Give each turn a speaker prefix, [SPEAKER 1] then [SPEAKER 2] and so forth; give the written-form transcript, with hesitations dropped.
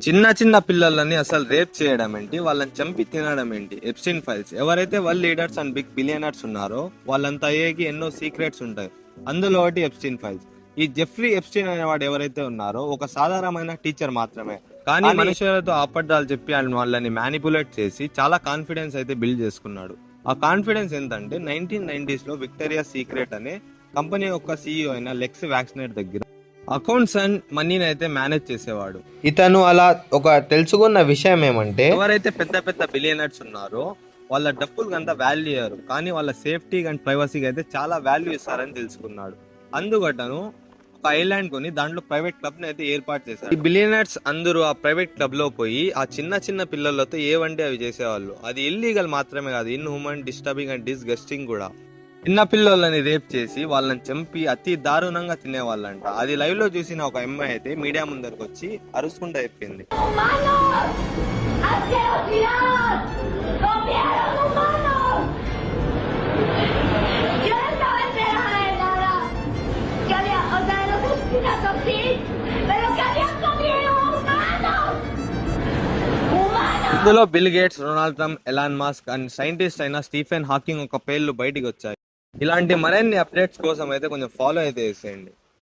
[SPEAKER 1] చిన్న చిన్న పిల్లలని అసలు రేప్ చేయడం ఏంటి, వాళ్ళని చంపి తినడం ఏంటి? Epstein files. ఎవరైతే world leaders and big billionaires ఉన్నారో వాళ్ళంతా అయ్యేకి ఎన్నో సీక్రెట్స్ ఉంటాయి. అందులో ఒకటి ఎప్స్టీన్ ఫైల్స్. ఈ జెఫ్రీ ఎప్స్టీన్ అనేవాడు ఎవరైతే ఉన్నారో ఒక సాధారణమైన టీచర్ మాత్రమే, కానీ మనుషులతో అబద్ధాలు చెప్పి అండ్ వాళ్ళని మ్యానిపులేట్ చేసి చాలా కాన్ఫిడెన్స్ అయితే బిల్డ్ చేసుకున్నాడు. ఆ కాన్ఫిడెన్స్ ఏంటంటే 1990s లో విక్టోరియా సీక్రెట్ అనే కంపెనీ యొక్క సీఈఓ అయిన లెక్స్ వ్యాక్సినేట్ దగ్గర అకౌంట్స్ అండ్ మనీని అయితే మేనేజ్ చేసేవాడు. ఇతను అలా ఒక తెలుసుకున్న విషయం ఏమంటే, ఎవరైతే పెద్ద పెద్ద బిలియనర్స్ ఉన్నారో వాళ్ళ డబ్బులకు అంత వాల్యూ ఇయ్యారు, కానీ వాళ్ళ సేఫ్టీ అండ్ ప్రైవసీకి అయితే చాలా వాల్యూ ఇస్తారని తెలుసుకున్నాడు. అందుకటను ఒక ఐలాండ్ కొని దాంట్లో ప్రైవేట్ క్లబ్ ని అయితే ఏర్పాటు చేశారు. ఈ బిలియనర్స్ అందరూ ఆ ప్రైవేట్ క్లబ్ లో పోయి ఆ చిన్న చిన్న పిల్లలతో ఏవంటే అవి చేసేవాళ్ళు. అది ఇల్లీగల్ మాత్రమే కాదు, in human, disturbing and disgusting కూడా. చిన్న పిల్లలని రేప్ చేసి వాళ్ళని చంపి అతి దారుణంగా తినేవాళ్ళంట. అది లైవ్ లో చూసిన ఒక అమ్మాయి అయితే మీడియా ముందరకు వచ్చి అరుచుకుంటూ చెప్పింది. ఇందులో bill gates, Ronald Trump, Elon Musk and scientist అయిన స్టీఫెన్ హాకింగ్ ఒక పేర్లు బయటికి వచ్చాయి. ఇలాంటి మరిన్ని అప్డేట్స్ కోసం అయితే కొంచెం ఫాలో అయితే చేసేయండి.